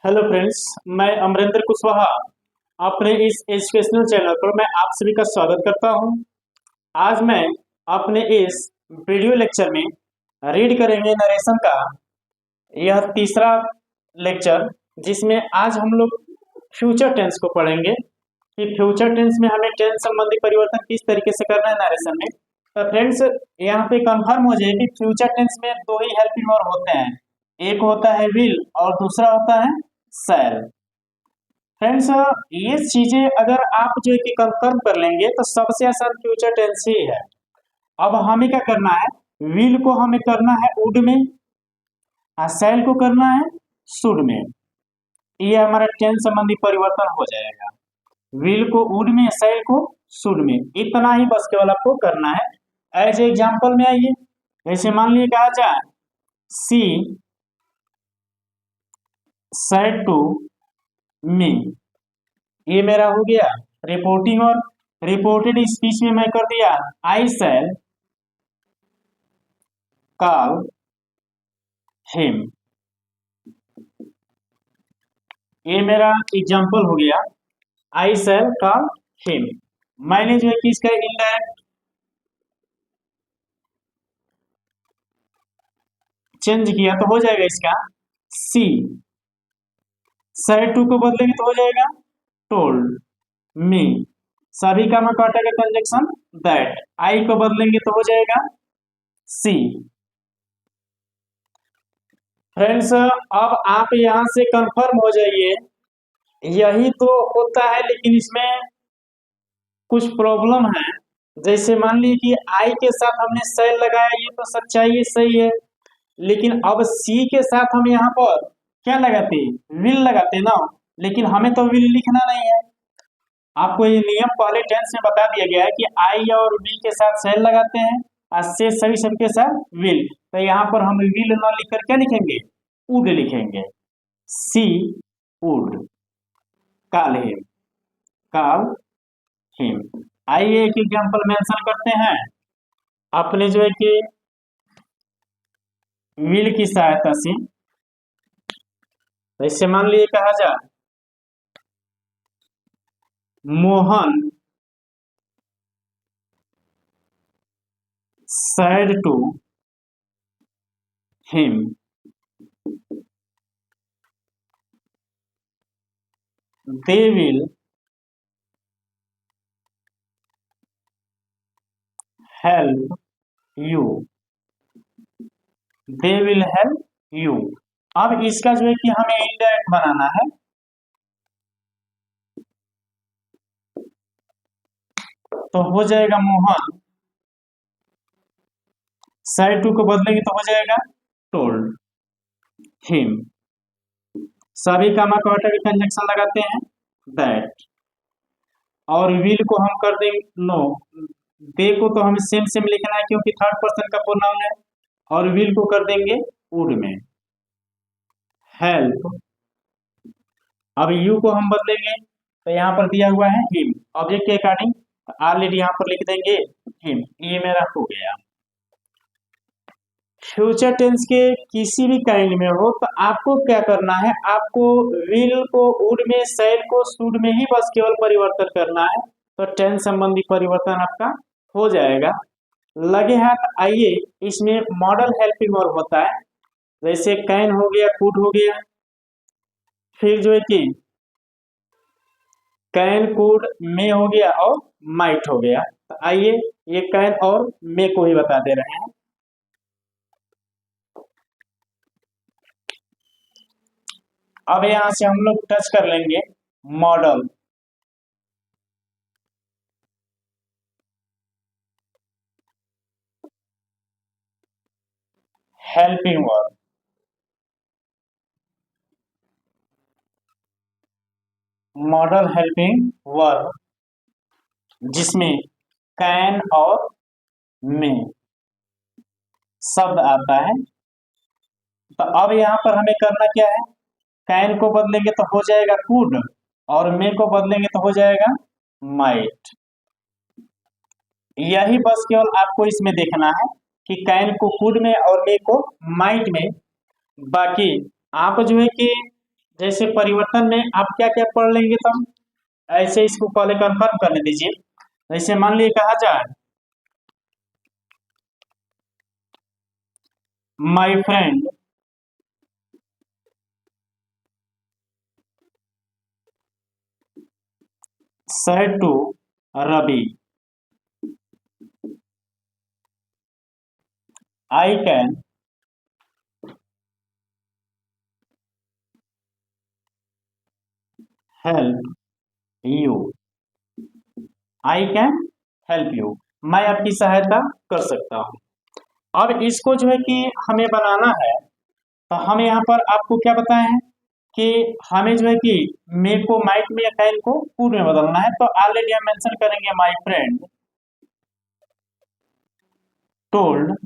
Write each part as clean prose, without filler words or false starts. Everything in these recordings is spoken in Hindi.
Hello friends. मैं अमरिंदर कुशवाहा अपने इस एजुकेशनल चैनल पर मैं आप सभी का स्वागत करता हूं। आज मैं अपने इस वीडियो लेक्चर में रीड करेंगे नरेशन का यह तीसरा लेक्चर, जिसमें आज हम लोग फ्यूचर टेंस को पढ़ेंगे कि फ्यूचर टेंस में हमें टेंस संबंधी परिवर्तन किस तरीके से करना है नरेशन में। तो फ्रेंड्स, यहाँ पे कंफर्म हो जाए कि फ्यूचर टेंस में दो ही हेल्पिंग वर्ब होते हैं, एक होता है विल और दूसरा होता है शैल। फ्रेंड्स, ये चीजें अगर आप जो है कि कंफर्म कर लेंगे तो सबसे आसान फ्यूचर टेंस ही है। अब हमें क्या करना है, विल को हमें करना है वुड में और शैल को करना है शुड में। ये हमारा टेंस संबंधी परिवर्तन हो जाएगा, विल को वुड में, शैल को शुड में। इतना ही बस केवल आपको करना है। एज एग्जाम्पल में आइए, जैसे मान लीजिए कहा जाए सी सेड टू मी, ये मेरा हो गया रिपोर्टिंग। और रिपोर्टेड स्पीच में मैं कर दिया आई शैल कॉल हिम, ये मेरा एग्जाम्पल हो गया आई शैल कॉल हिम। मैंने जो है कि इसका इनडायरेक्ट चेंज किया तो हो जाएगा इसका सी सेड टू को बदलेंगे तो हो जाएगा टोल्ड मी, सभी का मैं काटा का कंजक्शन दैट। आई को बदलेंगे तो हो जाएगा सी। फ्रेंड्स, अब आप यहां से कंफर्म हो जाइए, यही तो होता है, लेकिन इसमें कुछ प्रॉब्लम है। जैसे मान लीजिए कि आई के साथ हमने सेल लगाया, ये तो सच्चाई है, सही है, लेकिन अब सी के साथ हम यहाँ पर क्या लगाते हैं, विल लगाते हैं ना। लेकिन हमें तो विल लिखना नहीं है। आपको ये नियम पहले टेंस में बता दिया गया है कि आई और विल के साथ सेल लगाते हैं और से सभी सबके साथ विल। तो यहाँ पर हम विल ना लिखकर क्या लिखेंगे, वुड लिखेंगे। She would call him, call him. आइए एक एग्जांपल मेंशन करते हैं अपने जो है कि विल की सहायता से। जैसे मान लीजिए कहा जाए Mohan said to him, they will help you, they will help you। अब इसका जो है कि हमें इनडायरेक्ट बनाना है, तो हो जाएगा मोहन said to को बदलेंगे तो हो जाएगा told him, सभी का कॉर्टर के कंजक्शन लगाते हैं दैट। और विल को हम कर देंगे नो, दे को तो हमें सेम सेम लिखना है क्योंकि थर्ड पर्सन का प्रोनाउन है। और विल को कर देंगे वुड में। हेल्प, अब यू को हम बदलेंगे तो यहाँ पर दिया हुआ है हिम, ऑब्जेक्ट के अकॉर्डिंग ऑलरेडी यहाँ पर लिख देंगे हिम। ये मेरा हो गया। फ्यूचर टेंस के किसी भी काइंड में हो तो आपको क्या करना है, आपको विल को वुड में, शैल को शुड में ही बस केवल परिवर्तन करना है, तो टेंस संबंधी परिवर्तन आपका हो जाएगा। लगे हाथ आइए, इसमें मॉडल हेल्पिंग वर्ब होता है, जैसे कैन हो गया, कुड हो गया, फिर जो है कि कैन कुड मे हो गया और माइट हो गया। तो आइए ये कैन और मे को ही बता दे रहे हैं। अब यहां से हम लोग टच कर लेंगे model. Helping verb, model helping verb जिसमें कैन और मे शब्द आता है। तो अब यहाँ पर हमें करना क्या है, कैन को बदलेंगे तो हो जाएगा कुड और मे को बदलेंगे तो हो जाएगा माइट। यही बस केवल आपको इसमें देखना है कि कैन को कुड में और मे को माइट में। बाकी आप जो है कि जैसे परिवर्तन में आप क्या क्या पढ़ लेंगे, तब ऐसे इसको पहले कंफर्म करने दीजिए। जैसे मान लीजिए कहा जाए, my friend said to Ravi, I can help you, I can help you, मैं आपकी सहायता कर सकता हूँ। अब इसको जो है कि हमें बनाना है, तो हम यहाँ पर आपको क्या बताए हैं कि हमें जो है कि मे को माइट में या कैन को कुड में बदलना है। तो ऑलरेडी हम मेंशन करेंगे, माय फ्रेंड टोल्ड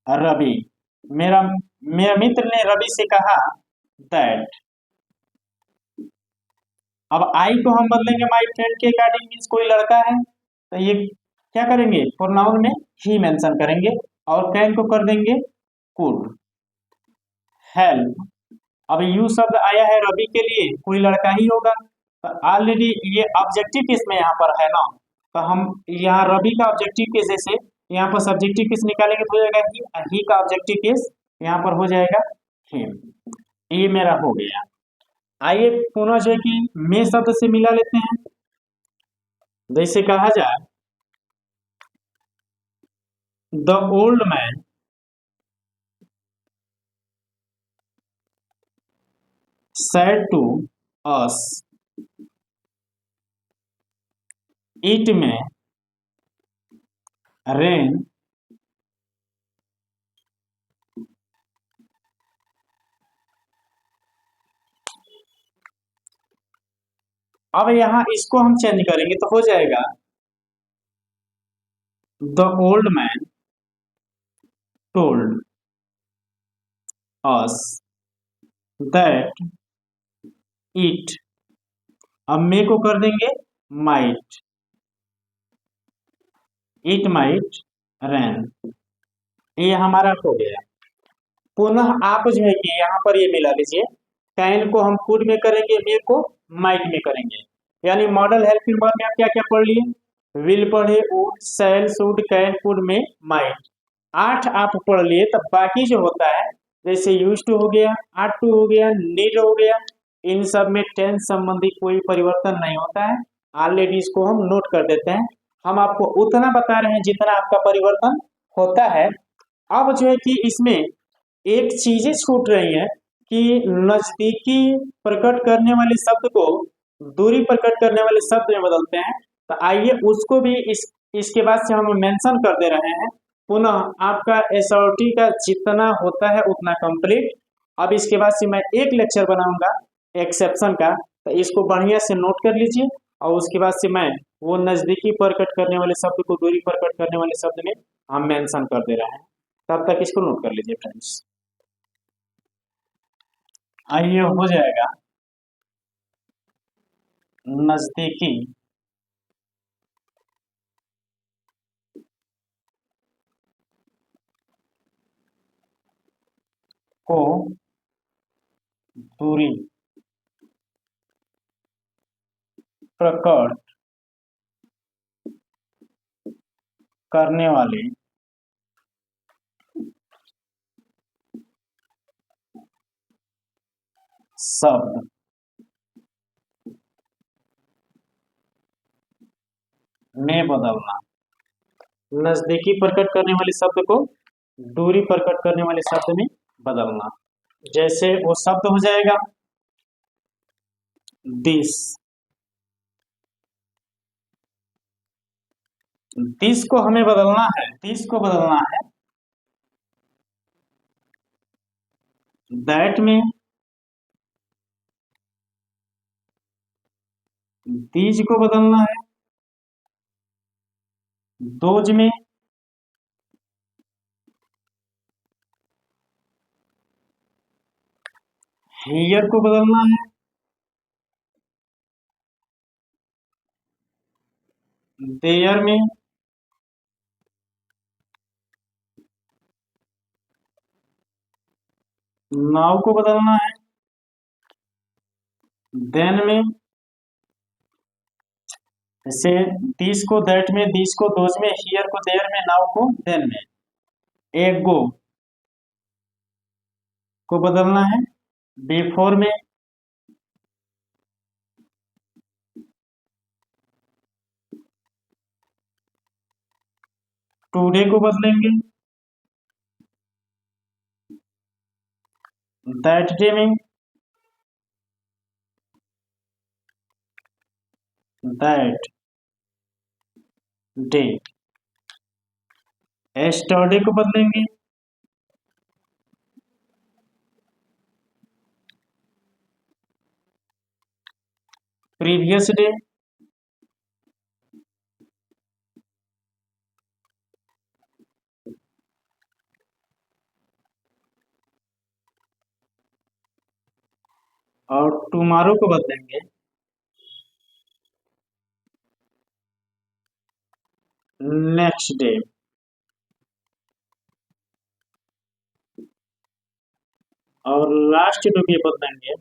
रवि, मेरा मेरा मित्र ने रवि से कहा दैट। अब आई को हम बदलेंगे माय फ्रेंड के अकॉर्डिंग, मीन्स कोई लड़का है, तो ये क्या करेंगे, प्रोनाउन में ही मेंशन करेंगे, और कैन को कर देंगे कुड। हेल्प, अब यू शब्द आया है रवि के लिए, कोई लड़का ही होगा, तो ऑलरेडी ये ऑब्जेक्टिव केस में यहाँ पर है ना, तो हम यहाँ रवि का ऑब्जेक्टिव केस, जैसे यहाँ पर सब्जेक्टिव केस निकालेंगे तो हो जाएगा ही का ऑब्जेक्टिव केस यहाँ पर हो जाएगा हिम। ये मेरा हो गया। आइए पुनः जो है कि मे शब्द से मिला लेते हैं। जैसे कहा जाए, the old man said to us, it may rain अब यहाँ इसको हम चेंज करेंगे तो हो जाएगा, the old man told us that it, अब मे को कर देंगे माइट, इट माइट रेन, ये हमारा हो गया। पुनः आप जो है कि यहाँ पर ये मिला लीजिए, कैन को हम कुड में करेंगे, मे को माइट में करेंगे, यानी मॉडल हेल्पिंग वर्ब में आप क्या क्या पढ़ लिए, विल पढ़े, would, shall, should, can, could में माइट, 8 आप पढ़ लिए। तब बाकी जो होता है, जैसे यूज टू हो गया, आर टू हो गया, नीड हो गया, इन सब में टेंस संबंधी कोई परिवर्तन नहीं होता है, ऑलरेडी इसको हम नोट कर देते हैं। हम आपको उतना बता रहे हैं जितना आपका परिवर्तन होता है। अब जो है कि इसमें एक चीजें छूट रही है कि नजदीकी प्रकट करने वाले शब्द को दूरी प्रकट करने वाले शब्द में बदलते हैं। तो आइए उसको भी इसके बाद से हम मेंशन कर दे रहे हैं। पुनः आपका एसओटी का जितना होता है उतना कंप्लीट। अब इसके बाद से मैं एक लेक्चर बनाऊंगा एक्सेप्शन का, तो इसको बढ़िया से नोट कर लीजिए, और उसके बाद से मैं वो नजदीकी प्रकट करने वाले शब्द को दूरी प्रकट करने वाले शब्द में हम मेंशन कर दे रहे हैं। तब तक इसको नोट कर लीजिए फ्रेंड्स। आइए हो जाएगा, नजदीकी को दूरी प्रकट करने वाले शब्द में बदलना, नजदीकी प्रकट करने वाले शब्द को दूरी प्रकट करने वाले शब्द में बदलना। जैसे वो शब्द हो जाएगा दिस, दिस को हमें बदलना है, दिस को बदलना है दैट में, दीज को बदलना है दोज में, हियर को बदलना है देयर में, नाउ को बदलना है देन में, जैसे दिस को दैट में, दिस को दोज में, हियर को देयर में, नाउ को देन में। एगो को बदलना है बिफोर में, टुडे को बदलेंगे दैट डे में, दैट डे। एस्टरडे को बदलेंगे प्रीवियस डे, और टुमारो को बदलेंगे नेक्स्ट डे। और लास्ट डे भी बदलेंगे,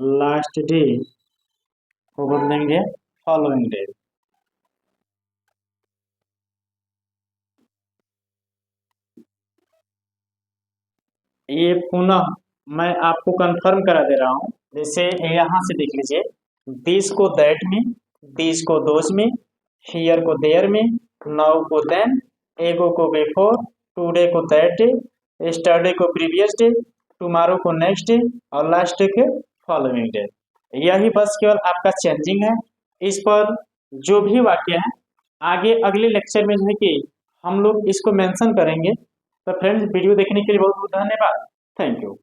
लास्ट डे को बदलेंगे फॉलोइंग डे। ये पुनः मैं आपको कंफर्म करा दे रहा हूँ। जैसे यहाँ से देख लीजिए, दिस को दैट में, दिस को दोज में, हियर को देयर में, नाउ को देन, एगो को बिफोर, टुडे को दैट डे, यस्टरडे को प्रीवियस डे, टुमारो को नेक्स्ट डे, और लास्ट डे के फॉलोइंग डे। यही बस केवल आपका चेंजिंग है। इस पर जो भी वाक्य है आगे अगले लेक्चर में जो है कि हम लोग इसको मेंशन करेंगे। तो फ्रेंड्स, वीडियो देखने के लिए बहुत बहुत धन्यवाद। Thank you.